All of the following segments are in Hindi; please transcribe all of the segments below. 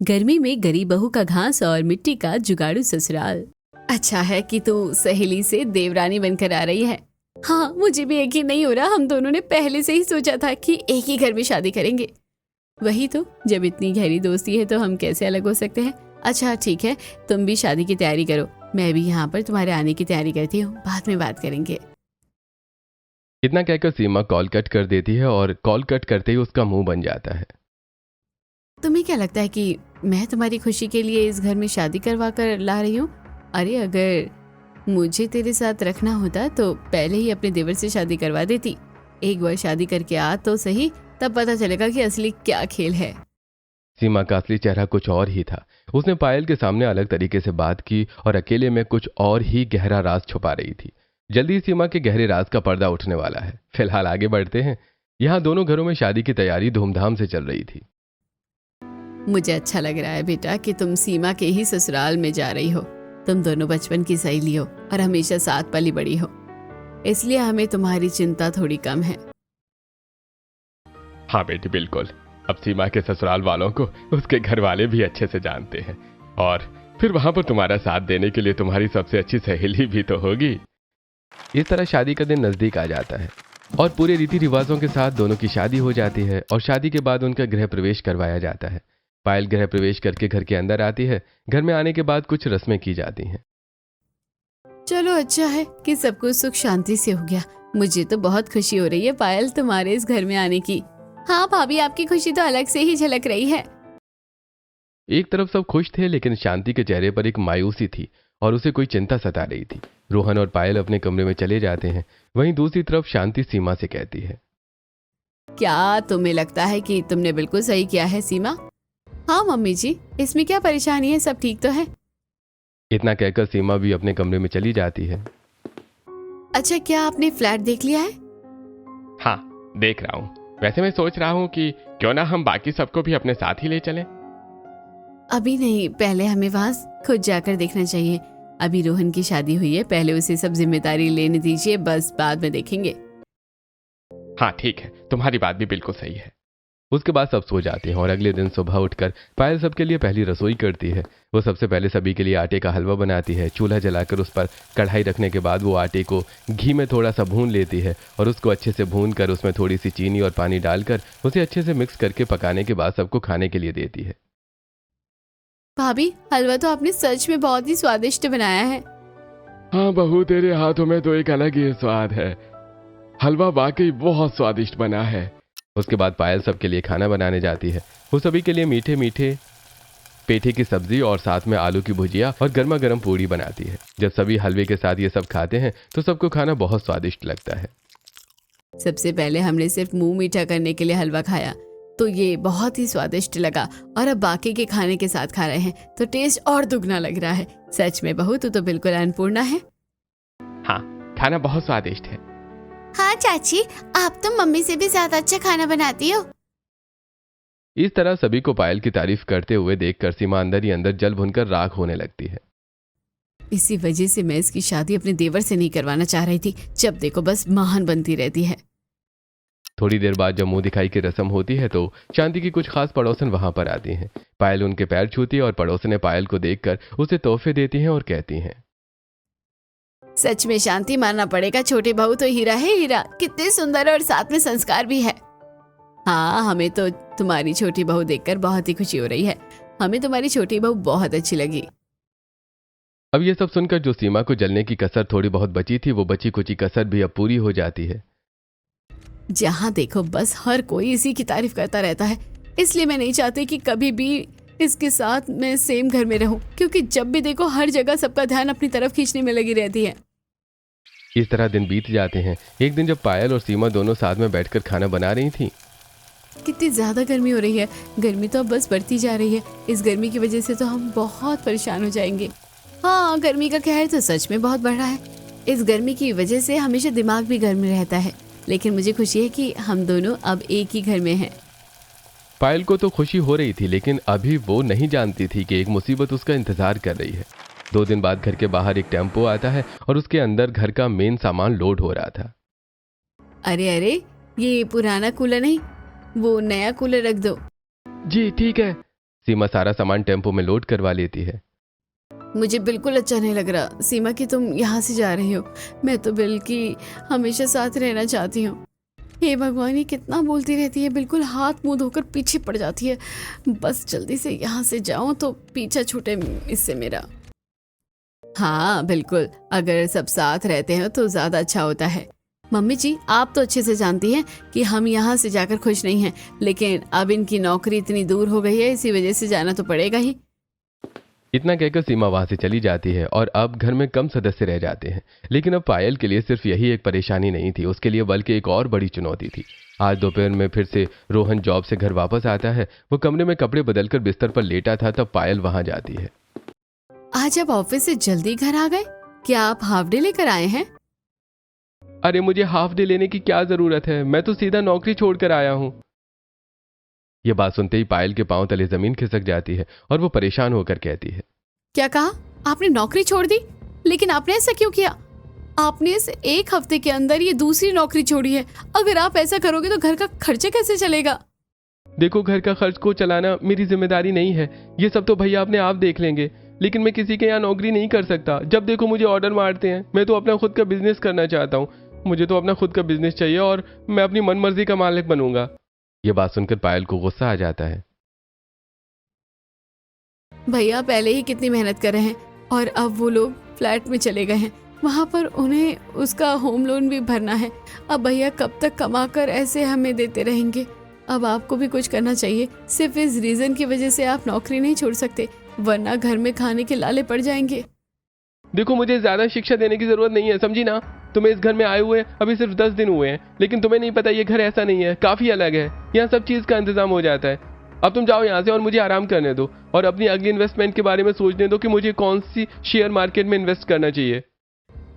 गर्मी में गरीब बहू का घास और मिट्टी का जुगाड़ू ससुराल। अच्छा है कि तू सहेली से देवरानी बनकर आ रही है। हाँ, मुझे भी यकीन नहीं हो रहा, हम दोनों ने पहले से ही सोचा था कि एक ही घर में शादी करेंगे। वही तो, जब इतनी गहरी दोस्ती है तो हम कैसे अलग हो सकते हैं। अच्छा ठीक है, तुम भी शादी की तैयारी करो, मैं भी यहाँ पर तुम्हारे आने की तैयारी करती हूँ, बाद में बात करेंगे। इतना कहकर सीमा कॉल कट कर देती है और कॉल कट करते ही उसका मुंह बन जाता है। तुम्हें क्या लगता है कि मैं तुम्हारी खुशी के लिए इस घर में शादी करवा कर ला रही हूँ? अरे अगर मुझे तेरे साथ रखना होता तो पहले ही अपने देवर से शादी करवा देती। एक बार शादी करके आ तो सही, तब पता चलेगा कि असली क्या खेल है। सीमा का असली चेहरा कुछ और ही था। उसने पायल के सामने अलग तरीके से बात की और अकेले में कुछ और ही गहरा राज छुपा रही थी। जल्दी सीमा के गहरे राज का पर्दा उठने वाला है। फिलहाल आगे बढ़ते हैं। यहाँ दोनों घरों में शादी की तैयारी धूमधाम से चल रही थी। मुझे अच्छा लग रहा है बेटा कि तुम सीमा के ही ससुराल में जा रही हो। तुम दोनों बचपन की सहेली हो और हमेशा साथ पली बड़ी हो, इसलिए हमें तुम्हारी चिंता थोड़ी कम है। हाँ बेटी, बिल्कुल। अब सीमा के ससुराल वालों को उसके घर वाले भी अच्छे से जानते हैं और फिर वहां पर तुम्हारा साथ देने के लिए तुम्हारी सबसे अच्छी सहेली भी तो होगी। इस तरह शादी का दिन नजदीक आ जाता है और पूरे रीति रिवाजों के साथ दोनों की शादी हो जाती है और शादी के बाद उनका गृह प्रवेश करवाया जाता है। पायल गृह प्रवेश करके घर के अंदर आती है। घर में आने के बाद कुछ रस्में की जाती हैं। चलो अच्छा है कि सब कुछ सुख शांति से हो गया। मुझे तो बहुत खुशी हो रही है पायल तुम्हारे इस घर में आने की। हाँ भाभी, आपकी खुशी तो अलग से ही झलक रही है। एक तरफ सब खुश थे, लेकिन शांति के चेहरे पर एक मायूसी थी और उसे कोई चिंता सता रही थी। रोहन और पायल अपने कमरे में चले जाते हैं। वहीं दूसरी तरफ शांति सीमा से कहती है, क्या तुम्हें लगता है कि तुमने बिल्कुल सही किया है सीमा? हाँ मम्मी जी, इसमें क्या परेशानी है, सब ठीक तो है। इतना कहकर सीमा भी अपने कमरे में चली जाती है। अच्छा, क्या आपने फ्लैट देख लिया है? हाँ, देख रहा हूँ। वैसे मैं सोच रहा हूँ कि क्यों ना हम बाकी सबको भी अपने साथ ही ले चलें। अभी नहीं, पहले हमें वहाँ खुद जाकर देखना चाहिए। अभी रोहन की शादी हुई है, पहले उसे सब जिम्मेदारी लेने दीजिए, बस बाद में देखेंगे। हाँ ठीक है, तुम्हारी बात भी बिल्कुल सही है। उसके बाद सब सो जाते हैं और अगले दिन सुबह उठकर पायल सबके लिए पहली रसोई करती है। वो सबसे पहले सभी के लिए आटे का हलवा बनाती है। चूल्हा जलाकर उस पर कढ़ाई रखने के बाद वो आटे को घी में थोड़ा सा भून लेती है और उसको अच्छे से भून कर उसमें थोड़ी सी चीनी और पानी डालकर उसे अच्छे से मिक्स करके पकाने के बाद सबको खाने के लिए देती है। भाभी, हलवा तो आपने सच में बहुत ही स्वादिष्ट बनाया है। हाँ बहू, तेरे हाथों में तो एक अलग ही स्वाद है। हलवा वाकई बहुत स्वादिष्ट बना है। उसके बाद पायल सबके लिए खाना बनाने जाती है। वो सभी के लिए मीठे मीठे पेठे की सब्जी और साथ में आलू की भुजिया और गर्मा गर्म पूड़ी बनाती है। जब सभी हलवे के साथ ये सब खाते हैं तो सबको खाना बहुत स्वादिष्ट लगता है। सबसे पहले हमने सिर्फ मुंह मीठा करने के लिए हलवा खाया तो ये बहुत ही स्वादिष्ट लगा, और अब बाकी के खाने के साथ खा रहे हैं तो टेस्ट और दुगना लग रहा है। सच में बहू, तू तो बिल्कुल अन्नपूर्णा है। हाँ, खाना बहुत स्वादिष्ट है। हाँ चाची, आप तो मम्मी से भी ज्यादा अच्छा खाना बनाती हो। इस तरह सभी को पायल की तारीफ करते हुए देखकर सीमा अंदर ही अंदर जल भुनकर राख होने लगती है। इसी वजह से मैं इसकी शादी अपने देवर से नहीं करवाना चाह रही थी। जब देखो बस महान बनती रहती है। थोड़ी देर बाद जब मुंह दिखाई की रस्म होती है तो शांति की कुछ खास पड़ोसन वहां पर आती हैं। पायल उनके पैर छूती है और पड़ोसने पायल को देखकर उसे तोहफे देती हैं और कहती हैं, सच में शांति मानना पड़ेगा, छोटे बहू तो हीरा है हीरा। कितने सुंदर और साथ में संस्कार भी है। हाँ, हमें तो तुम्हारी छोटी बहू देखकर बहुत ही खुशी हो रही है। हमें तुम्हारी छोटी बहू बहुत अच्छी लगी। अब ये सब सुनकर जो सीमा को जलने की कसर थोड़ी बहुत बची थी, वो बची कुची कसर भी अब पूरी हो जाती है। जहाँ देखो बस हर कोई इसी की तारीफ करता रहता है, इसलिए मैं नहीं चाहती कि कभी भी इसके साथ मैं सेम घर में रहूं, क्योंकि जब भी देखो हर जगह सबका ध्यान अपनी तरफ खींचने में लगी रहती है। इस तरह दिन बीत जाते हैं। एक दिन जब पायल और सीमा दोनों साथ में बैठकर खाना बना रही थी। कितनी ज्यादा गर्मी हो रही है। गर्मी तो अब बस बढ़ती जा रही है। इस गर्मी की वजह से तो हम बहुत परेशान हो जाएंगे। हाँ, गर्मी का कहर तो सच में बहुत बढ़ रहा है। इस गर्मी की वजह से हमेशा दिमाग भी गर्म रहता है, लेकिन मुझे खुशी है कि हम दोनों अब एक ही घर में हैं। पायल को तो खुशी हो रही थी, लेकिन अभी वो नहीं जानती थी कि एक मुसीबत उसका इंतजार कर रही है। 2 दिन बाद घर के बाहर एक टेम्पो आता है और उसके अंदर घर का मेन सामान लोड हो रहा था। अरे अरे, ये पुराना कूलर नहीं, वो नया कूलर रख दो। जी ठीक है। सीमा सारा सामान टेम्पो में लोड करवा लेती है। मुझे बिल्कुल अच्छा नहीं लग रहा सीमा कि तुम यहाँ से जा रही हो। मैं तो बिल की हमेशा साथ रहना चाहती हूँ। हे भगवान, ये कितना बोलती रहती है, बिल्कुल हाथ मुंह धोकर पीछे पड़ जाती है। बस जल्दी से यहाँ से जाऊं तो पीछा छूटे इससे मेरा। हाँ बिल्कुल, अगर सब साथ रहते हैं तो ज़्यादा अच्छा होता है। मम्मी जी, आप तो अच्छे से जानती हैं कि हम यहाँ से जाकर खुश नहीं हैं, लेकिन अब इनकी नौकरी इतनी दूर हो गई है, इसी वजह से जाना तो पड़ेगा ही। इतना कहकर सीमा वहां से चली जाती है और अब घर में कम सदस्य रह जाते हैं। लेकिन अब पायल के लिए सिर्फ यही एक परेशानी नहीं थी, उसके लिए बल्कि एक और बड़ी चुनौती थी। आज दोपहर में फिर से रोहन जॉब से घर वापस आता है। वो कमरे में कपड़े बदलकर बिस्तर पर लेटा था, तब पायल वहां जाती है। आज आप ऑफिस से जल्दी घर आ गए? क्या आप हाफ डे लेकर आए हैं? अरे मुझे हाफ डे लेने की क्या जरूरत है, मैं तो सीधा नौकरी छोड़कर आया हूं। यह बात सुनते ही पायल के पांव तले जमीन खिसक जाती है और वो परेशान होकर कहती है, क्या कहा? आपने नौकरी छोड़ दी? लेकिन आपने ऐसा क्यों किया? आपने इस एक हफ्ते के अंदर ये दूसरी नौकरी छोड़ी है। अगर आप ऐसा करोगे तो घर का खर्चा कैसे चलेगा? देखो, घर का खर्च को चलाना मेरी जिम्मेदारी नहीं है, ये सब तो भैया अपने आप देख लेंगे। लेकिन मैं किसी के यहाँ नौकरी नहीं कर सकता। जब देखो मुझे ऑर्डर मारते हैं। मैं तो अपना खुद का बिजनेस करना चाहता हूँ। मुझे तो अपना खुद का बिजनेस चाहिए और मैं अपनी मनमर्जी का मालिक बनूंगा। ये बात सुनकर पायल को गुस्सा आ जाता है। भैया पहले ही कितनी मेहनत कर रहे हैं और अब वो लोग फ्लैट में चले गए हैं, वहाँ पर उन्हें उसका होम लोन भी भरना है। अब भैया कब तक कमा कर ऐसे हमें देते रहेंगे? अब आपको भी कुछ करना चाहिए। सिर्फ इस रीजन की वजह से आप नौकरी नहीं छोड़ सकते, वरना घर में खाने के लाले पड़ जाएंगे। देखो, मुझे ज्यादा शिक्षा देने की जरूरत नहीं है, समझी ना। तुम्हें इस घर में आए हुए अभी सिर्फ 10 दिन हुए हैं, लेकिन तुम्हें नहीं पता ये घर ऐसा नहीं है, काफी अलग है। यहाँ सब चीज का इंतजाम हो जाता है। अब तुम जाओ यहाँ से और मुझे आराम करने दो और अपनी अगली इन्वेस्टमेंट के बारे में सोचने दो कि मुझे कौन सी शेयर मार्केट में इन्वेस्ट करना चाहिए।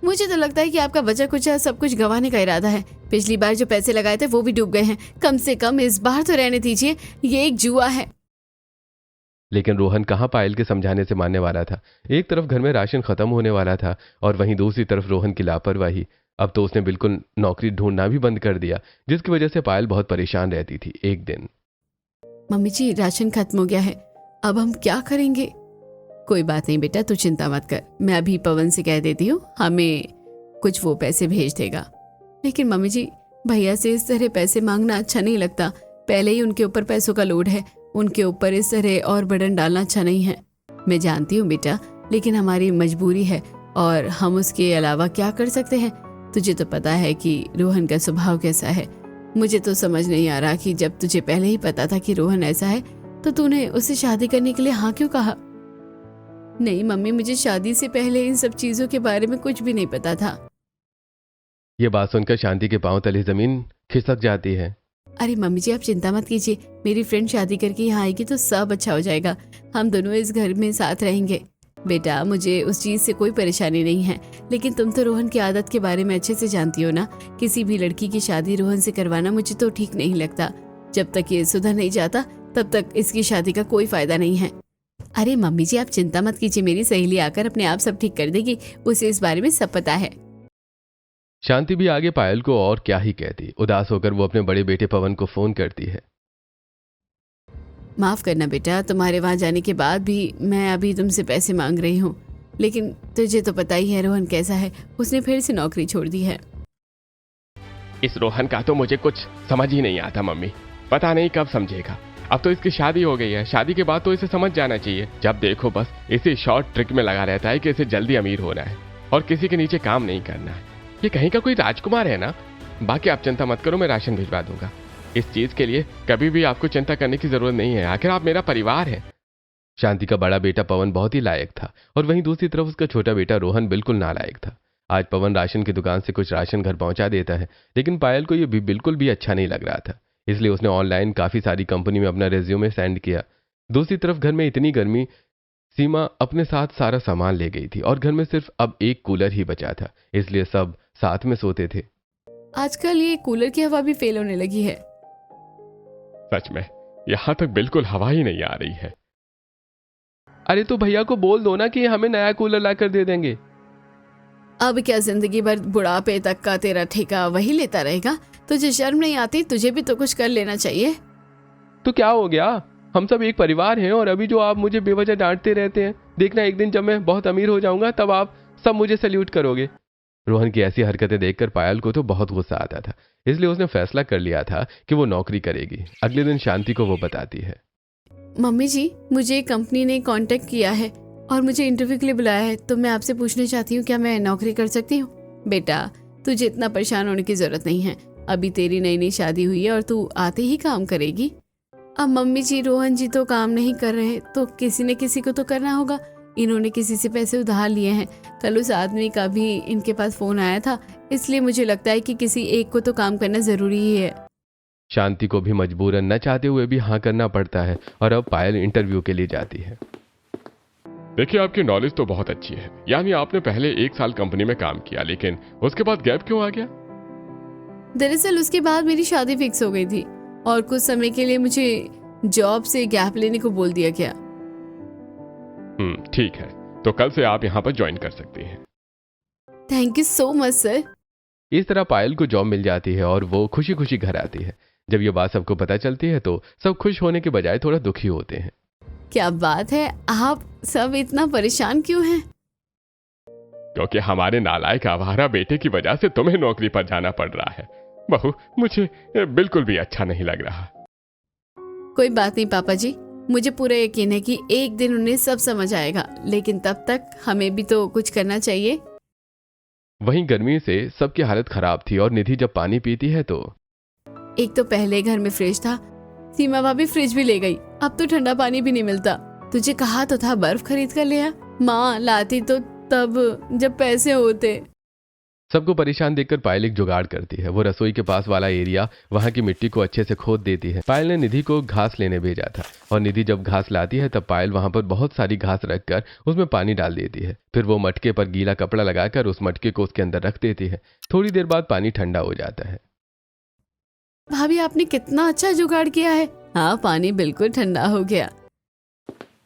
मुझे तो लगता है कि आपका बचा कुचा सब कुछ गंवाने का इरादा है। पिछली बार जो पैसे लगाए थे वो भी डूब गए हैं। कम से कम इस बार तो रहने दीजिए, ये एक जुआ है। लेकिन रोहन कहाँ पायल के समझाने से मानने वाला था। एक तरफ घर में राशन खत्म होने वाला था और वहीं दूसरी तरफ रोहन की लापरवाही। अब तो उसने बिल्कुल नौकरी ढूंढना भी बंद कर दिया, जिसकी वजह से पायल बहुत परेशान रहती थी। एक दिन, मम्मी जी, राशन खत्म हो गया है, अब हम क्या करेंगे? कोई बात नहीं बेटा, तू चिंता मत कर। मैं अभी पवन से कह देती हूँ, हमें कुछ वो पैसे भेज देगा। लेकिन मम्मी जी, भैया से इस तरह पैसे मांगना अच्छा नहीं लगता। पहले ही उनके ऊपर पैसों का लोड है, उनके ऊपर इस तरह और बर्डन डालना अच्छा नहीं है। मैं जानती हूँ बेटा, लेकिन हमारी मजबूरी है और हम उसके अलावा क्या कर सकते हैं? तुझे तो पता है कि रोहन का स्वभाव कैसा है। मुझे तो समझ नहीं आ रहा कि जब तुझे पहले ही पता था कि रोहन ऐसा है तो तूने उससे शादी करने के लिए हाँ क्यों कहा? नहीं मम्मी, मुझे शादी से पहले इन सब चीजों के बारे में कुछ भी नहीं पता था। ये बात सुनकर शांति के पांव तले जमीन खिसक जाती है। अरे मम्मी जी, आप चिंता मत कीजिए। मेरी फ्रेंड शादी करके यहाँ आएगी तो सब अच्छा हो जाएगा। हम दोनों इस घर में साथ रहेंगे। बेटा, मुझे उस चीज से कोई परेशानी नहीं है, लेकिन तुम तो रोहन की आदत के बारे में अच्छे से जानती हो ना। किसी भी लड़की की शादी रोहन से करवाना मुझे तो ठीक नहीं लगता। जब तक ये सुधर नहीं जाता तब तक इसकी शादी का कोई फायदा नहीं है। अरे मम्मी जी, आप चिंता मत कीजिए, मेरी सहेली आकर अपने आप सब ठीक कर देगी। उसे इस बारे में सब पता है। शांति भी आगे पायल को और क्या ही कहती। उदास होकर वो अपने बड़े बेटे पवन को फोन करती है। माफ करना बेटा, तुम्हारे वहां जाने के बाद भी मैं अभी तुमसे पैसे मांग रही हूँ, लेकिन तुझे तो पता ही है रोहन कैसा है। उसने फिर से नौकरी छोड़ दी है। इस रोहन का तो मुझे कुछ समझ ही नहीं आता मम्मी। पता नहीं कब समझेगा। अब तो इसकी शादी हो गई है, शादी के बाद तो इसे समझ जाना चाहिए। जब देखो बस इसी शॉर्ट ट्रिक में लगा रहता है कि इसे जल्दी अमीर होना है और किसी के नीचे काम नहीं करना है। ये कहीं का कोई राजकुमार है ना। बाकी आप चिंता मत करो, मैं राशन भिजवा दूंगा। इस चीज के लिए कभी भी आपको चिंता करने की जरूरत नहीं है, आखिर आप मेरा परिवार है। शांति का बड़ा बेटा पवन बहुत ही लायक था और वहीं दूसरी तरफ उसका छोटा बेटा रोहन बिल्कुल नालायक था। आज पवन राशन की दुकान से कुछ राशन घर पहुंचा देता है, लेकिन पायल को यह बिल्कुल भी अच्छा नहीं लग रहा था। इसलिए उसने ऑनलाइन काफी सारी कंपनी में अपना रेज्यूमे सेंड किया। दूसरी तरफ घर में इतनी गर्मी, सीमा अपने साथ सारा सामान ले गई थी और घर में सिर्फ अब एक कूलर ही बचा था, इसलिए सब साथ में सोते थे। आजकल ये कूलर की हवा भी फेल होने लगी है। सच में यहां तक बिल्कुल हवा ही नहीं आ रही है। अरे तो भैया को बोल दो ना कि हमें नया कूलर लाकर दे देंगे। अब क्या जिंदगी भर बुढ़ापे तक का तेरा ठेका वही लेता रहेगा? तुझे शर्म नहीं आती? तुझे भी तो कुछ कर लेना चाहिए। तो क्या हो गया, हम सब एक परिवार हैं, और अभी जो आप मुझे बेवजह डांटते रहते हैं, देखना एक दिन जब मैं बहुत अमीर हो जाऊंगा तब आप सब मुझे सैल्यूट करोगे। रोहन की ऐसी हरकतें देखकर पायल को तो बहुत गुस्सा आता था, इसलिए उसने फैसला कर लिया था कि वो नौकरी करेगी। अगले दिन शांति को वो बताती है, मम्मी जी, मुझे कंपनी ने कांटेक्ट किया है और मुझे इंटरव्यू के लिए बुलाया है, तो मैं आपसे पूछना चाहती हूँ क्या मैं नौकरी कर सकती हूँ। बेटा, तुझे इतना परेशान होने की जरूरत नहीं है, अभी तेरी नई नई शादी हुई है और तू आते ही काम करेगी। अब मम्मी जी, रोहन जी तो काम नहीं कर रहे तो किसी न किसी को तो करना होगा। इन्होंने किसी से पैसे उधार लिए हैं, कल उस आदमी का भी इनके पास फोन आया था, इसलिए मुझे लगता है कि किसी एक को तो काम करना जरूरी ही है। शांति को भी मजबूरन न चाहते हुए भी हाँ करना पड़ता है, और अब पायल इंटरव्यू के लिए जाती है। देखिए, आपकी नॉलेज तो बहुत अच्छी है, यानी आपने पहले 1 साल कंपनी में काम किया, लेकिन उसके बाद गैप क्यों आ गया? दरअसल उसके बाद मेरी शादी फिक्स हो गई थी और कुछ समय के लिए मुझे जॉब से गैप लेने को बोल दिया गया। ठीक है, तो कल से आप यहाँ पर ज्वाइन कर सकती हैं। Thank you so much sir. इस तरह पायल को जॉब मिल जाती है और वो खुशी खुशी घर आती है। जब ये बात सबको पता चलती है तो सब खुश होने के बजाय थोड़ा दुखी होते हैं। क्या बात है, आप सब इतना परेशान क्यों हैं? क्योंकि हमारे नालायक आवारा बेटे की वजह से तुम्हें नौकरी पर जाना पड़ रहा है। बहू, मुझे बिल्कुल भी अच्छा नहीं लग रहा। कोई बात नहीं पापा जी, मुझे पूरा यकीन है कि एक दिन उन्हें सब समझ आएगा, लेकिन तब तक हमें भी तो कुछ करना चाहिए। वहीं गर्मी से सबकी हालत खराब थी और निधि जब पानी पीती है तो एक तो पहले घर में फ्रिज था, सीमा भाभी फ्रिज भी ले गई, अब तो ठंडा पानी भी नहीं मिलता। तुझे कहा तो था बर्फ खरीद कर ले आ, माँ लाती तो तब जब पैसे होते। सबको परेशान देखकर पायल एक जुगाड़ करती है। वो रसोई के पास वाला एरिया, वहां की मिट्टी को अच्छे से खोद देती है। पायल ने निधि को घास लेने भेजा था, और निधि जब घास लाती है तब पायल वहां पर बहुत सारी घास रखकर उसमें पानी डाल देती है। फिर वो मटके पर गीला कपड़ा लगाकर उस मटके को उसके अंदर रख देती है। थोड़ी देर बाद पानी ठंडा हो जाता है। भाभी, आपने कितना अच्छा जुगाड़ किया है। हाँ, पानी बिल्कुल ठंडा हो गया।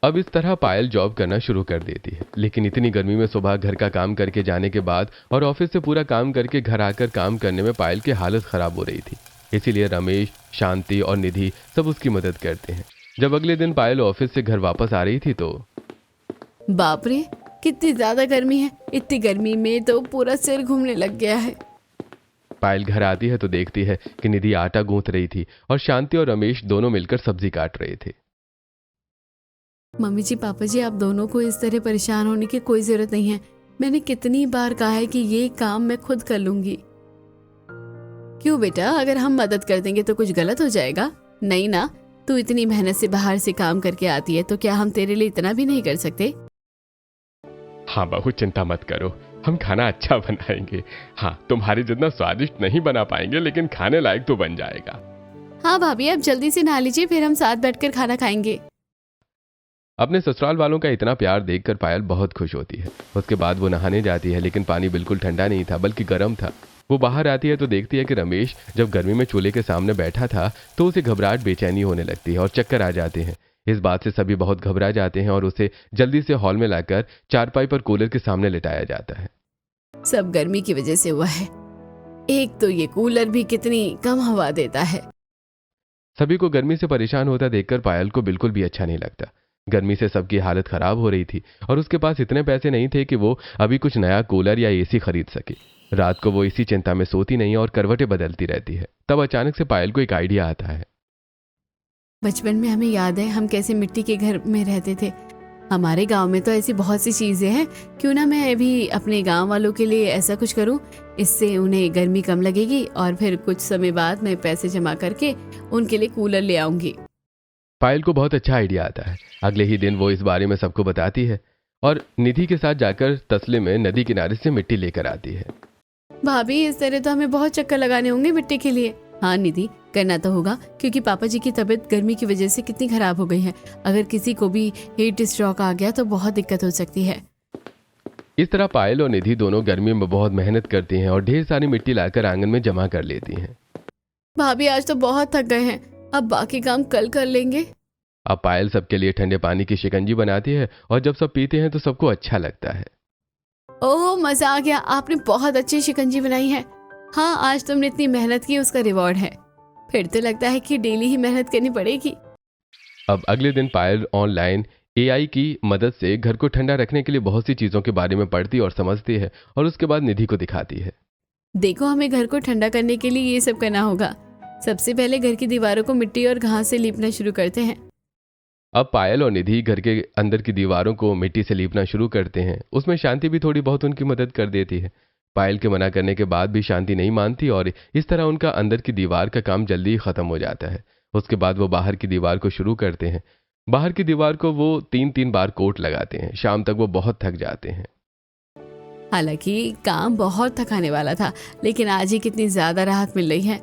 अब इस तरह पायल जॉब करना शुरू कर देती है, लेकिन इतनी गर्मी में सुबह घर का काम करके जाने के बाद और ऑफिस से पूरा काम करके घर आकर काम करने में पायल की हालत खराब हो रही थी। इसीलिए रमेश, शांति और निधि सब उसकी मदद करते हैं। जब अगले दिन पायल ऑफिस से घर वापस आ रही थी तो बाप रे, कितनी ज्यादा गर्मी है। इतनी गर्मी में तो पूरा सिर घूमने लग गया है। पायल घर आती है तो देखती है कि निधि आटा गूंथ रही थी और शांति और रमेश दोनों मिलकर सब्जी काट रहे थे। मम्मी जी, पापा जी, आप दोनों को इस तरह परेशान होने की कोई जरूरत नहीं है। मैंने कितनी बार कहा है कि ये काम मैं खुद कर लूंगी। क्यों बेटा, अगर हम मदद कर देंगे तो कुछ गलत हो जाएगा? नहीं ना, तू इतनी मेहनत से बाहर से काम करके आती है तो क्या हम तेरे लिए इतना भी नहीं कर सकते? हाँ बहू, चिंता मत करो, हम खाना अच्छा बनाएंगे। हाँ, तुम्हारे जितना स्वादिष्ट नहीं बना पाएंगे, लेकिन खाने लायक तो बन जाएगा। हाँ भाभी, आप जल्दी से नहा लीजिए, फिर हम साथ बैठकर खाना खाएंगे। अपने ससुराल वालों का इतना प्यार देखकर पायल बहुत खुश होती है। उसके बाद वो नहाने जाती है, लेकिन पानी बिल्कुल ठंडा नहीं था बल्कि गर्म था। वो बाहर आती है तो देखती है कि रमेश जब गर्मी में चूल्हे के सामने बैठा था तो उसे घबराहट, बेचैनी होने लगती है और चक्कर आ जाते हैं। इस बात से सभी बहुत घबरा जाते हैं और उसे जल्दी से हॉल में लाकर चारपाई पर कूलर के सामने लिटाया जाता है। सब गर्मी की वजह से हुआ है। एक तो ये कूलर भी कितनी कम हवा देता है। सभी को गर्मी से परेशान होता देखकर पायल को बिल्कुल भी अच्छा नहीं लगता। गर्मी से सबकी हालत खराब हो रही थी और उसके पास इतने पैसे नहीं थे कि वो अभी कुछ नया कूलर या एसी खरीद सके। रात को वो इसी चिंता में सोती नहीं और करवटें बदलती रहती है। तब अचानक से पायल को एक आइडिया आता है। बचपन में हमें याद है हम कैसे मिट्टी के घर में रहते थे। हमारे गांव में तो ऐसी बहुत सी चीजें हैं, क्यों ना मैं भी अपने गांव वालों के लिए ऐसा कुछ करूं। इससे उन्हें गर्मी कम लगेगी और फिर कुछ समय बाद मैं पैसे जमा करके उनके लिए कूलर ले आऊंगी। पायल को बहुत अच्छा आइडिया आता है। अगले ही दिन वो इस बारे में सबको बताती है और निधि के साथ जाकर तसले में नदी किनारे से मिट्टी लेकर आती है। भाभी, इस तरह तो हमें बहुत चक्कर लगाने होंगे मिट्टी के लिए। हाँ निधि, करना तो होगा, क्योंकि पापा जी की तबीयत गर्मी की वजह से कितनी खराब हो गई है। अगर किसी को भी हीट स्ट्रोक आ गया तो बहुत दिक्कत हो सकती है। इस तरह पायल और निधि दोनों गर्मी में बहुत मेहनत करती हैं और ढेर सारी मिट्टी लाकर आंगन में जमा कर लेती हैं। भाभी, आज तो बहुत थक गए हैं, अब बाकी काम कल कर लेंगे। अब पायल सबके लिए ठंडे पानी की शिकंजी बनाती है और जब सब पीते हैं तो सबको अच्छा लगता है। ओह, मजा आ गया, आपने बहुत अच्छी शिकंजी बनाई है। हाँ, आज तुमने इतनी मेहनत की, उसका रिवॉर्ड है। फिर तो लगता है कि डेली ही मेहनत करनी पड़ेगी। अब अगले दिन पायल ऑनलाइन एआई की मदद से घर को ठंडा रखने के लिए बहुत सी चीजों के बारे में पढ़ती और समझती है और उसके बाद निधि को दिखाती है। देखो, हमें घर को ठंडा करने के लिए ये सब करना होगा। सबसे पहले घर की दीवारों को मिट्टी और घास से लीपना शुरू करते हैं। अब पायल और निधि घर के अंदर की दीवारों को मिट्टी से लीपना शुरू करते हैं। उसमें शांति भी थोड़ी बहुत उनकी मदद कर देती है। पायल के मना करने के बाद भी शांति नहीं मानती और इस तरह उनका अंदर की दीवार का काम जल्दी ही खत्म हो जाता है। उसके बाद वो बाहर की दीवार को शुरू करते हैं। बाहर की दीवार को वो 3-3 बार कोट लगाते हैं। शाम तक वो बहुत थक जाते हैं। हालांकि काम बहुत थकाने वाला था, लेकिन आज ही कितनी ज्यादा राहत मिल रही है।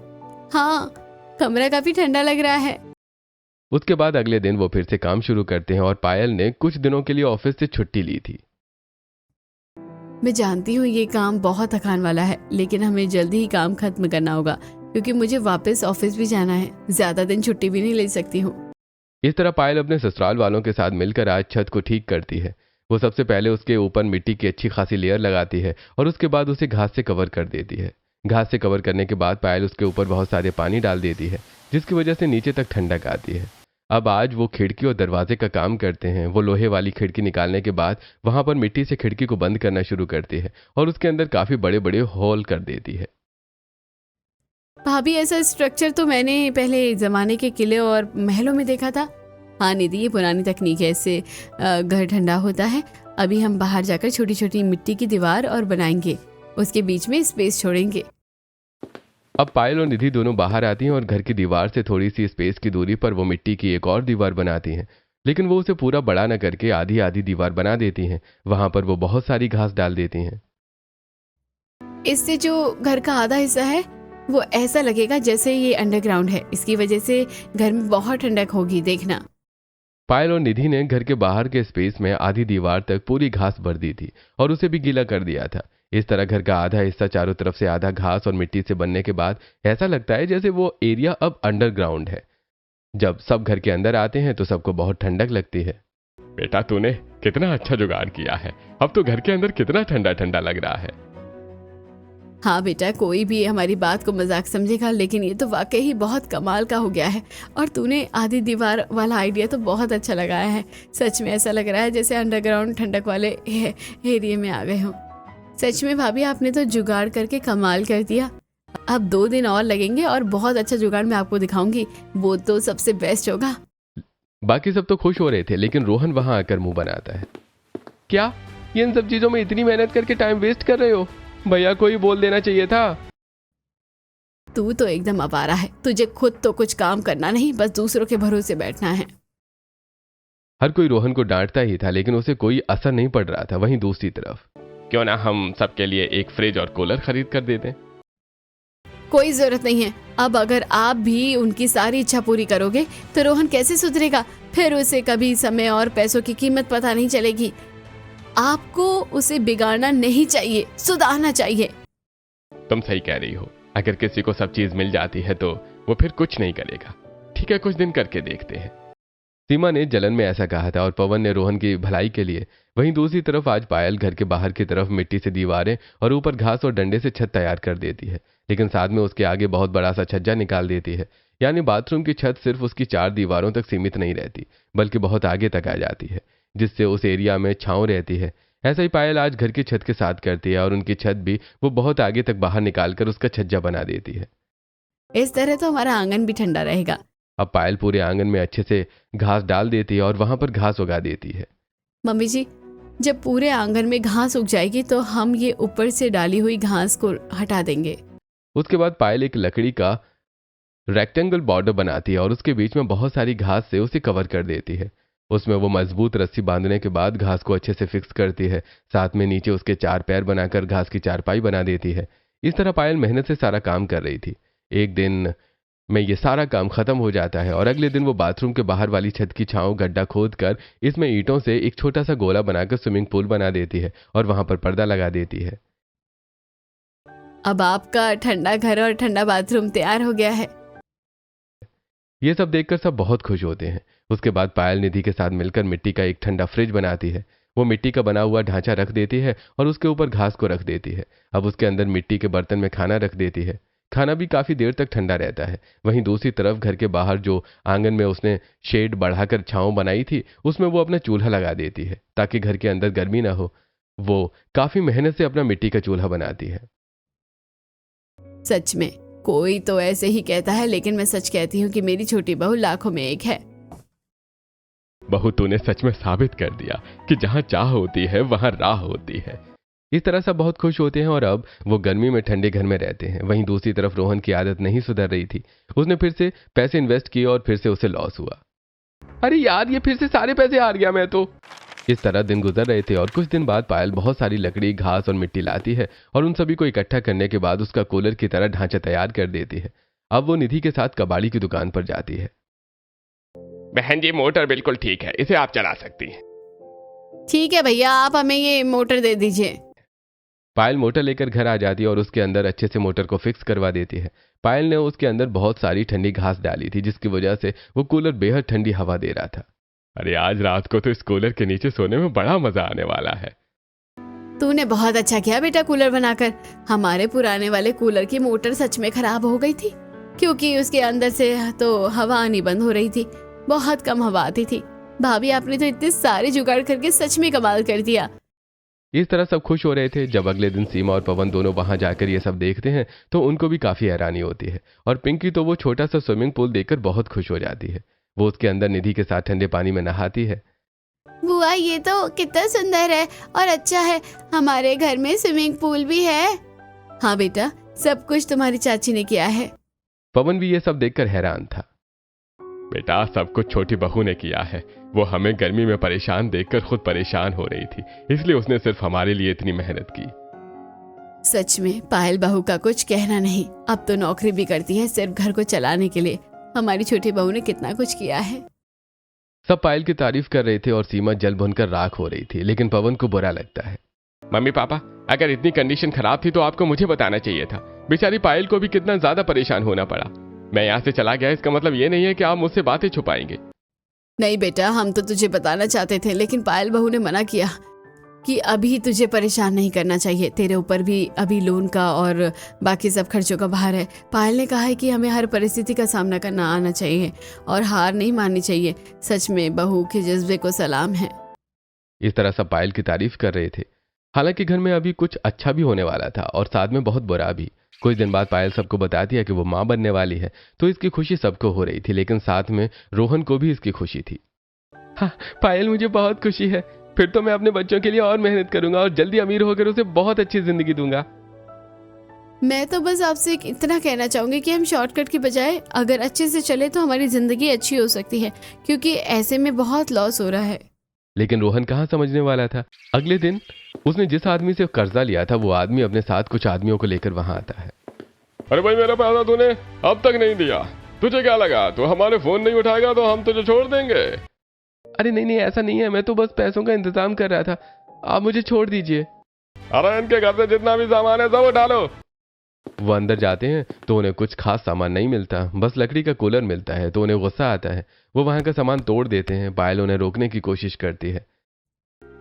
हाँ, कमरा काफी ठंडा लग रहा है। उसके बाद अगले दिन वो फिर से काम शुरू करते हैं और पायल ने कुछ दिनों के लिए ऑफिस से छुट्टी ली थी। मैं जानती हूँ ये काम बहुत थकान वाला है, लेकिन हमें जल्दी ही काम खत्म करना होगा क्योंकि मुझे वापस ऑफिस भी जाना है। ज्यादा दिन छुट्टी भी नहीं ले सकती हूँ। इस तरह पायल अपने ससुराल वालों के साथ मिलकर आज छत को ठीक करती है। वो सबसे पहले उसके ऊपर मिट्टी की अच्छी खासी लेयर लगाती है और उसके बाद उसे घास से कवर कर देती है। घास से कवर करने के बाद पायल उसके ऊपर बहुत सारे पानी डाल देती है, जिसकी वजह से नीचे तक ठंडक आती है। अब आज वो खिड़की और दरवाजे का काम करते हैं। वो लोहे वाली खिड़की निकालने के बाद वहां पर मिट्टी से खिड़की को बंद करना शुरू करती है और उसके अंदर काफी बड़े बड़े होल कर देती है। भाभी, ऐसा स्ट्रक्चर तो मैंने पहले जमाने के किले और महलों में देखा था। हाँ निधि, ये पुरानी तकनीक है, इससे घर ठंडा होता है। अभी हम बाहर जाकर छोटी छोटी मिट्टी की दीवार और बनाएंगे, उसके बीच में स्पेस छोड़ेंगे। अब पायल और निधि दोनों बाहर आती हैं और घर की दीवार से थोड़ी सी स्पेस की दूरी पर वो मिट्टी की एक और दीवार बनाती हैं, लेकिन वो उसे पूरा बड़ा न करके आधी आधी दीवार बना देती हैं। वहां पर वो बहुत सारी घास डाल देती हैं। इससे जो घर का आधा हिस्सा है वो ऐसा लगेगा जैसे ये अंडरग्राउंड है। इसकी वजह से घर में बहुत ठंडक होगी, देखना। पायल और निधि ने घर के बाहर के स्पेस में आधी दीवार तक पूरी घास भर दी थी और उसे भी गीला कर दिया था। इस तरह घर का आधा हिस्सा चारों तरफ से आधा घास और मिट्टी से बनने के बाद ऐसा लगता है जैसे वो एरिया अब अंडरग्राउंड है। जब सब घर के अंदर आते हैं तो सबको बहुत ठंडक लगती है। बेटा, तूने कितना अच्छा जुगाड़ किया है। अब तो घर के अंदर कितना ठंडा ठंडा लग रहा है। हाँ बेटा, कोई भी हमारी बात को मजाक समझेगा, लेकिन ये तो वाकई ही बहुत कमाल का हो गया है। और तूने आधी दीवार वाला आइडिया तो बहुत अच्छा लगाया है। सच में ऐसा लग रहा है जैसे अंडरग्राउंड ठंडक वाले एरिया में आ गए हों। सच में भाभी, आपने तो जुगाड़ करके कमाल कर दिया। अब 2 दिन और लगेंगे और बहुत अच्छा जुगाड़ मैं आपको दिखाऊंगी। वो तो सबसे बेस्ट होगा। बाकी सब तो खुश हो रहे थे, लेकिन रोहन वहां आकर मुंह बनाता है। क्या ये इन सब चीजों में इतनी मेहनत करके टाइम वेस्ट कर रहे हो? भैया को ही बोल देना चाहिए था। तू तो एकदम आवारा है। तुझे खुद तो कुछ काम करना नहीं, बस दूसरों के भरोसे बैठना है। हर कोई रोहन को डांटता ही था, लेकिन उसे कोई असर नहीं पड़ रहा था। वहीं दूसरी तरफ, क्यों ना हम सबके लिए एक फ्रिज और कूलर खरीद कर दे दें? कोई जरूरत नहीं है। अब अगर आप भी उनकी सारी इच्छा पूरी करोगे तो रोहन कैसे सुधरेगा? फिर उसे कभी समय और पैसों की कीमत पता नहीं चलेगी। आपको उसे बिगाड़ना नहीं चाहिए, सुधारना चाहिए। तुम सही कह रही हो। अगर किसी को सब चीज मिल जाती है तो वो फिर कुछ नहीं करेगा। ठीक है, कुछ दिन करके देखते हैं। सीमा ने जलन में ऐसा कहा था और पवन ने रोहन की भलाई के लिए। वहीं दूसरी तरफ आज पायल घर के बाहर की तरफ मिट्टी से दीवारें और ऊपर घास और डंडे से छत तैयार कर देती है, लेकिन साथ में उसके आगे बहुत बड़ा सा छज्जा निकाल देती है। यानी बाथरूम की छत सिर्फ उसकी 4 दीवारों तक सीमित नहीं रहती, बल्कि बहुत आगे तक आ जाती है, जिससे उस एरिया में छांव रहती है। ऐसा ही पायल आज घर की छत के साथ करती है और उनकी छत भी वो बहुत आगे तक बाहर निकालकर उसका छज्जा बना देती है। इस तरह तो हमारा आंगन भी ठंडा रहेगा। अब पायल पूरे आंगन में अच्छे से घास डाल देती है और वहां पर घास उगा देती है। मम्मी जी, जब पूरे आंगन में घास उग जाएगी तो हम ये ऊपर से डाली हुई घास को हटा देंगे। उसके बाद पायल एक लकड़ी का रेक्टेंगल बॉर्डर बनाती है और उसके बीच में बहुत सारी घास से उसे कवर कर देती है। उसमें वो मजबूत रस्सी बांधने के बाद घास को अच्छे से फिक्स करती है। साथ में नीचे उसके 4 पैर बनाकर घास की चारपाई बना देती है। इस तरह पायल मेहनत से सारा काम कर रही थी। एक दिन में ये सारा काम खत्म हो जाता है और अगले दिन वो बाथरूम के बाहर वाली छत की छांव गड्ढा खोद कर इसमें ईंटों से एक छोटा सा गोला बनाकर स्विमिंग पूल बना देती है और वहां पर पर्दा लगा देती है। अब आपका ठंडा घर और ठंडा बाथरूम तैयार हो गया है। ये सब देखकर सब बहुत खुश होते हैं। उसके बाद पायल निधि के साथ मिलकर मिट्टी का एक ठंडा फ्रिज बनाती है। वो मिट्टी का बना हुआ ढांचा रख देती है और उसके ऊपर घास को रख देती है। अब उसके अंदर मिट्टी के बर्तन में खाना रख देती है। खाना भी काफी देर तक ठंडा रहता है। वहीं दूसरी तरफ घर के बाहर जो आंगन में उसने शेड बढ़ाकर छांव बनाई थी, उसमें वो अपना चूल्हा लगा देती है ताकि घर के अंदर गर्मी ना हो। वो काफी मेहनत से अपना मिट्टी का चूल्हा बनाती है। सच में कोई तो ऐसे ही कहता है, लेकिन मैं सच कहती हूँ कि मेरी छोटी बहू लाखों में एक है। बहू, तूने सच में साबित कर दिया कि जहां चाह होती है वहां राह होती है। इस तरह सब बहुत खुश होते हैं और अब वो गर्मी में ठंडे घर में रहते हैं। वहीं दूसरी तरफ रोहन की आदत नहीं सुधर रही थी। उसने फिर से पैसे इन्वेस्ट किए और फिर से उसे लॉस हुआ। अरे यार, ये फिर से सारे पैसे हार गया मैं तो। इस तरह दिन गुजर रहे थे और कुछ दिन बाद पायल बहुत सारी लकड़ी, घास और मिट्टी लाती है और उन सभी को इकट्ठा करने के बाद उसका कूलर की तरह ढांचा तैयार कर देती है। अब वो निधि के साथ कबाड़ी की दुकान पर जाती है। बहन जी, मोटर बिल्कुल ठीक है, इसे आप चला सकती हैं। ठीक है भैया, आप हमें ये मोटर दे दीजिए। पायल मोटर लेकर घर आ जाती है और उसके अंदर अच्छे से मोटर को फिक्स करवा देती है। पायल ने उसके अंदर बहुत सारी ठंडी घास डाली थी, जिसकी वजह से वो कूलर बेहद ठंडी हवा दे रहा था। अरे आज रात को तो इस कूलर के नीचे सोने में बड़ा मजा आने वाला है। तूने बहुत अच्छा किया बेटा कूलर बनाकर। हमारे पुराने वाले कूलर की मोटर सच में खराब हो गई थी, क्योंकि उसके अंदर से तो हवा आनी बंद हो रही थी, बहुत कम हवा आती थी। भाभी, आपने तो इतने सारे जुगाड़ करके सच में कमाल कर दिया। इस तरह सब खुश हो रहे थे। जब अगले दिन सीमा और पवन दोनों वहां जाकर ये सब देखते हैं तो उनको भी काफी हैरानी होती है। और पिंकी तो वो छोटा सा स्विमिंग पूल देखकर बहुत खुश हो जाती है। वो उसके अंदर निधि के साथ ठंडे पानी में नहाती है। बुआ, ये तो कितना सुंदर है और अच्छा है। हमारे घर में स्विमिंग पूल भी है। हाँ बेटा, सब कुछ तुम्हारी चाची ने किया है। पवन भी ये सब देखकर हैरान था। बेटा, सब कुछ छोटी बहू ने किया है। वो हमें गर्मी में परेशान देखकर खुद परेशान हो रही थी, इसलिए उसने सिर्फ हमारे लिए इतनी मेहनत की। सच में पायल बहू का कुछ कहना नहीं। अब तो नौकरी भी करती है सिर्फ घर को चलाने के लिए। हमारी छोटी बहू ने कितना कुछ किया है। सब पायल की तारीफ कर रहे थे और सीमा जल भुनकर राख हो रही थी, लेकिन पवन को बुरा लगता है। मम्मी पापा, अगर इतनी कंडीशन खराब थी तो आपको मुझे बताना चाहिए था। बेचारी पायल को भी कितना ज्यादा परेशान होना पड़ा। मैं यहाँ से चला गया, इसका मतलब ये नहीं है कि आप मुझसे बातें छुपाएंगे। नहीं बेटा, हम तो तुझे बताना चाहते थे, लेकिन पायल बहू ने मना किया कि अभी तुझे परेशान नहीं करना चाहिए। तेरे ऊपर भी अभी लोन का और बाकी सब खर्चों का भार है। पायल ने कहा है कि हमें हर परिस्थिति का सामना करना आना चाहिए और हार नहीं माननी चाहिए। सच में बहू के जज्बे को सलाम है। इस तरह सब पायल की तारीफ कर रहे थे। हालांकि घर में अभी कुछ अच्छा भी होने वाला था और साथ में बहुत बुरा भी। कुछ दिन बाद पायल सबको बताती है कि वो माँ बनने वाली है, तो इसकी खुशी सबको हो रही थी, लेकिन साथ में रोहन को भी इसकी खुशी थी। हाँ पायल, मुझे बहुत खुशी है। फिर तो मैं अपने बच्चों के लिए और मेहनत करूंगा और जल्दी अमीर होकर उसे बहुत अच्छी जिंदगी दूंगा। मैं तो बस आपसे इतना कहना चाहूंगी कि हम शॉर्टकट की बजाय अगर अच्छे से चले तो हमारी जिंदगी अच्छी हो सकती है, क्योंकि ऐसे में बहुत लॉस हो रहा है। लेकिन रोहन कहाँ समझने वाला था। अगले दिन उसने जिस आदमी से कर्जा लिया था, वो आदमी अपने साथ कुछ आदमियों को लेकर वहां आता है। अरे भाई, मेरा पैसा तूने अब तक नहीं दिया। तुझे क्या लगा तू हमारे फोन नहीं उठाएगा तो हम तुझे छोड़ देंगे? अरे नहीं, ऐसा नहीं है, मैं तो बस पैसों का इंतजाम कर रहा था, आप मुझे छोड़ दीजिए। अरे इनके घर से जितना भी सामान है सब उठा लो। वो अंदर जाते हैं तो उन्हें कुछ खास सामान नहीं मिलता, बस लकड़ी का कूलर मिलता है। तो उन्हें गुस्सा आता है। वो वहां का सामान तोड़ देते हैं। पायल उन्हें रोकने की कोशिश करती है।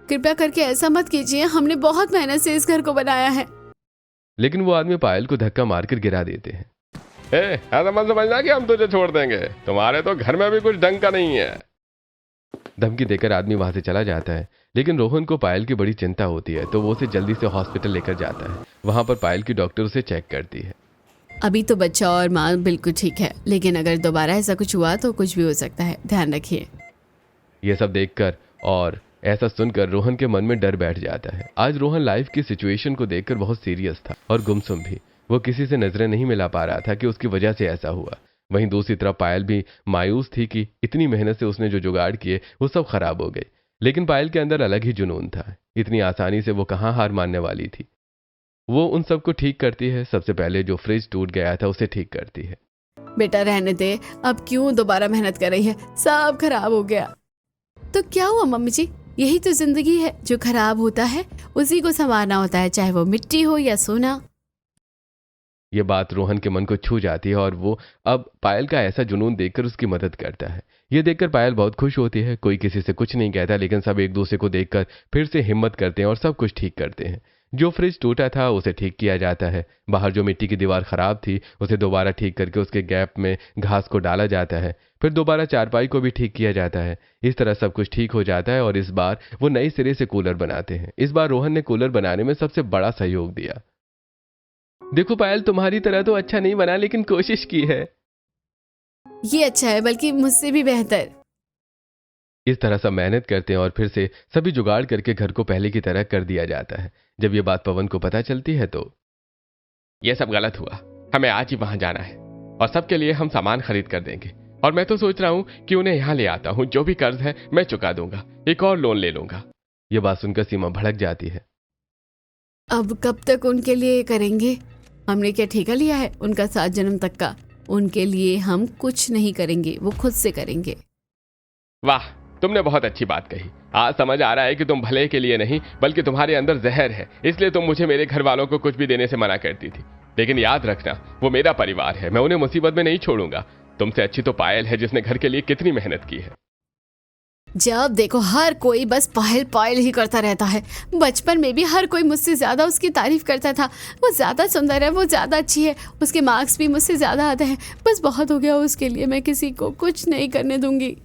कृपया करके ऐसा मत कीजिए, हमने बहुत मेहनत से इस घर को बनाया है। लेकिन वो आदमी पायल को धक्का मारकर गिरा देते हैं। ऐसा मत समझना कि हम तुझे छोड़ देंगे, तुम्हारे तो घर में भी कुछ ढंग का नहीं है। धमकी देकर आदमी वहां से चला जाता है। लेकिन रोहन को पायल की बड़ी चिंता होती है, तो वो उसे जल्दी से हॉस्पिटल लेकर जाता है। वहां पर पायल की डॉक्टर उसे चेक करती है। अभी तो बच्चा और माँ बिल्कुल ठीक है, लेकिन अगर दोबारा ऐसा कुछ हुआ तो कुछ भी हो सकता है, ध्यान रखिए। ये सब देखकर और ऐसा सुनकर रोहन के मन में डर बैठ जाता है। आज रोहन लाइफ की सिचुएशन को देखकर बहुत सीरियस था और गुमसुम भी। वो किसी से नजरें नहीं मिला पा रहा था कि उसकी वजह से ऐसा हुआ। वहीं दूसरी तरफ पायल भी मायूस थी कि इतनी मेहनत से उसने जो जुगाड़ किए वो सब खराब हो गए। लेकिन पायल के अंदर अलग ही जुनून था। इतनी आसानी से वो कहाँ हार मानने वाली थी। वो उन सबको ठीक करती है। सबसे पहले जो फ्रिज टूट गया था उसे ठीक करती है। बेटा रहने दे, अब क्यों दोबारा मेहनत कर रही है, सब खराब हो गया। तो क्या हुआ मम्मी जी, यही तो जिंदगी है, जो खराब होता है उसी को संवारना होता है, चाहे वो मिट्टी हो या सोना। ये बात रोहन के मन को छू जाती है और वो अब पायल का ऐसा जुनून देखकर उसकी मदद करता है। ये देखकर पायल बहुत खुश होती है। कोई किसी से कुछ नहीं कहता, लेकिन सब एक दूसरे को देखकर फिर से हिम्मत करते हैं और सब कुछ ठीक करते हैं। जो फ्रिज टूटा था उसे ठीक किया जाता है, बाहर जो मिट्टी की दीवार खराब थी उसे दोबारा ठीक करके उसके गैप में घास को डाला जाता है, फिर दोबारा चारपाई को भी ठीक किया जाता है। इस तरह सब कुछ ठीक हो जाता है और इस बार वो नए सिरे से कूलर बनाते हैं। इस बार रोहन ने कूलर बनाने में सबसे बड़ा सहयोग दिया। देखो पायल, तुम्हारी तरह तो अच्छा नहीं बना, लेकिन कोशिश की है। ये अच्छा है, बल्कि मुझसे भी बेहतर। इस तरह सब मेहनत करते हैं और फिर से सभी जुगाड़ करके घर को पहले की तरह कर दिया जाता है। जब ये बात पवन को पता चलती है तो यह सब गलत हुआ, हमें आज ही वहां जाना है और सबके लिए हम सामान खरीद कर देंगे। और मैं तो सोच रहा हूं कि उन्हें यहां ले आता हूं, जो भी कर्ज है मैं चुका दूंगा, एक और लोन ले लूंगा। यह बात सुनकर सीमा भड़क जाती है। अब कब तक उनके लिए करेंगे? हमने क्या ठेका लिया है उनका 7 जन्म तक का? उनके लिए हम कुछ नहीं करेंगे, वो खुद से करेंगे। वाह, तुमने बहुत अच्छी बात कही। आज समझ आ रहा है कि तुम भले के लिए नहीं बल्कि तुम्हारे अंदर जहर है, इसलिए तुम मुझे मेरे घर वालों को कुछ भी देने से मना करती थी। लेकिन याद रखना, वो मेरा परिवार है, मैं उन्हें मुसीबत में नहीं छोड़ूंगा। तुमसे अच्छी तो पायल है, जिसने घर के लिए कितनी मेहनत की है। जब देखो हर कोई बस पायल पायल ही करता रहता है। बचपन में भी हर कोई मुझसे ज्यादा उसकी तारीफ करता था। वो ज्यादा सुंदर है, वो ज्यादा अच्छी है, उसके मार्क्स भी मुझसे ज्यादा आते हैं। बस बहुत हो गया उसके लिए, मैं किसी को कुछ नहीं करने दूंगी।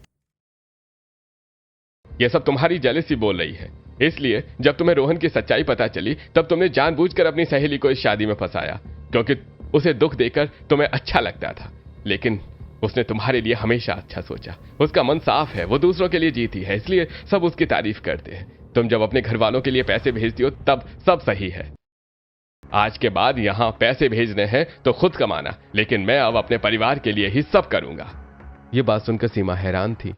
यह सब तुम्हारी जेलसी बोल रही है। इसलिए जब तुम्हें रोहन की सच्चाई पता चली तब तुमने जानबूझकर अपनी सहेली को इस शादी में फंसाया, क्योंकि उसे दुख देकर तुम्हें अच्छा लगता था। लेकिन उसने तुम्हारे लिए हमेशा अच्छा सोचा। उसका मन साफ है, वो दूसरों के लिए जीती है, इसलिए सब उसकी तारीफ करते हैं। तुम जब अपने घर वालों के लिए पैसे भेजती हो तब सब सही है। आज के बाद यहां पैसे भेजने हैं तो खुद कमाना, लेकिन मैं अब अपने परिवार के लिए ही सब करूंगा। यह बात सुनकर सीमा हैरान थी।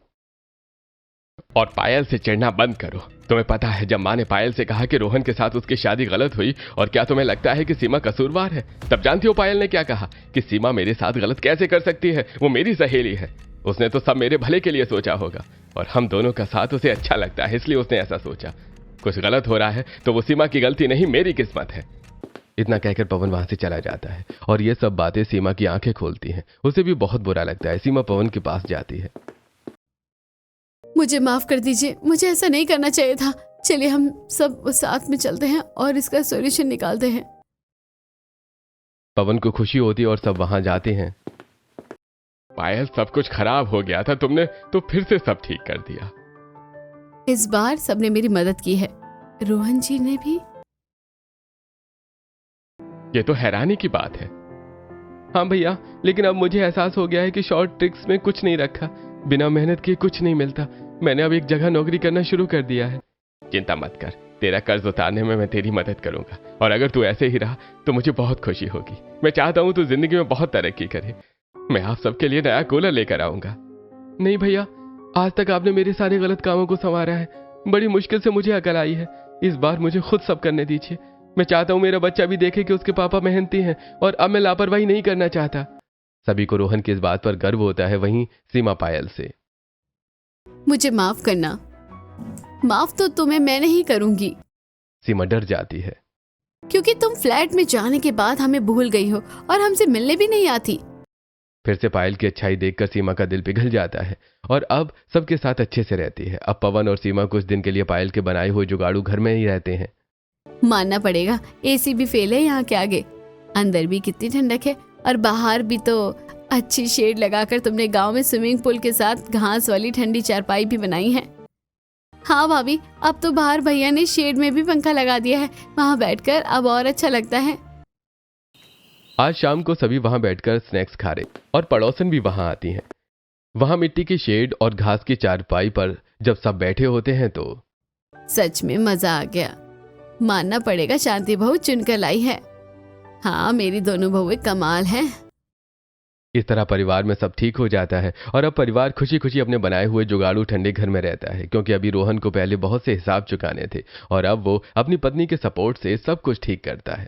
और पायल से चिढ़ना बंद करो। तुम्हें पता है, जब माँ ने पायल से कहा कि रोहन के साथ उसकी शादी गलत हुई और क्या तुम्हें लगता है कि सीमा कसूरवार है, तब जानती हो पायल ने क्या कहा कि सीमा मेरे साथ गलत कैसे कर सकती है, वो मेरी सहेली है। उसने तो सब मेरे भले के लिए सोचा होगा और हम दोनों का साथ उसे अच्छा लगता है, इसलिए उसने ऐसा सोचा। कुछ गलत हो रहा है तो वो सीमा की गलती नहीं, मेरी किस्मत है। इतना कहकर पवन वहां से चला जाता है और ये सब बातें सीमा की आंखें खोलती हैं। उसे भी बहुत बुरा लगता है। सीमा पवन के पास जाती है। मुझे माफ कर दीजिए, मुझे ऐसा नहीं करना चाहिए था। चलिए हम सब साथ में चलते हैं और इसका सॉल्यूशन निकालते हैं। पवन को खुशी होती है और सब वहां जाते हैं। पायल, सब कुछ खराब हो गया था, तुमने तो फिर से सब ठीक कर दिया। इस बार सबने मेरी मदद की है, रोहन जी ने भी। ये तो हैरानी की बात है। हाँ भैया, लेकिन अब मुझे एहसास हो गया है कि शॉर्ट ट्रिक्स में कुछ नहीं रखा। बिना मेहनत किए कुछ नहीं मिलता। मैंने अब एक जगह नौकरी करना शुरू कर दिया है। चिंता मत कर, तेरा कर्ज उतारने में मैं तेरी मदद करूंगा और अगर तू ऐसे ही रहा तो मुझे बहुत खुशी होगी। मैं चाहता हूं तू जिंदगी में बहुत तरक्की करे। मैं आप सबके लिए नया कूलर लेकर आऊंगा। नहीं भैया, आज तक आपने मेरे सारे गलत कामों को संवारा है। बड़ी मुश्किल से मुझे अकल आई है। इस बार मुझे खुद सब करने दीजिए। मैं चाहता हूं मेरा बच्चा भी देखे कि उसके पापा मेहनती हैं और अब मैं लापरवाही नहीं करना चाहता। सभी को रोहन की इस बात पर गर्व होता है, वहीं सीमा पायल से। मुझे माफ करना। माफ तो तुम्हें मैं नहीं करूंगी। सीमा डर जाती है, क्योंकि तुम फ्लैट में जाने के बाद हमें भूल गई हो और हमसे मिलने भी नहीं आती। फिर से पायल की अच्छाई देखकर सीमा का दिल पिघल जाता है और अब सबके साथ अच्छे से रहती है। अब पवन और सीमा कुछ दिन के लिए पायल के बनाए हुए जुगाड़ू घर में ही रहते हैं। मानना पड़ेगा, एसी भी फेल है यहाँ के आगे। अंदर भी कितनी ठंडक है और बाहर भी तो अच्छी शेड लगाकर तुमने गांव में स्विमिंग पूल के साथ घास वाली ठंडी चारपाई भी बनाई है। हाँ भाभी, अब तो बाहर भैया ने शेड में भी पंखा लगा दिया है, वहाँ बैठकर अब और अच्छा लगता है। आज शाम को सभी वहां बैठकर स्नैक्स खा रहे और पड़ोसन भी वहां आती हैं। वहां मिट्टी की शेड और घास की चारपाई पर जब सब बैठे होते हैं तो सच में मजा आ गया। मानना पड़ेगा, शांति बहू चुनकर लाई है। हाँ, मेरी दोनों बहुएं कमाल हैं। इस तरह परिवार में सब ठीक हो जाता है और अब परिवार खुशी खुशी अपने बनाए हुए जुगाड़ू ठंडे घर में रहता है, क्योंकि अभी रोहन को पहले बहुत से हिसाब चुकाने थे और अब वो अपनी पत्नी के सपोर्ट से सब कुछ ठीक करता है।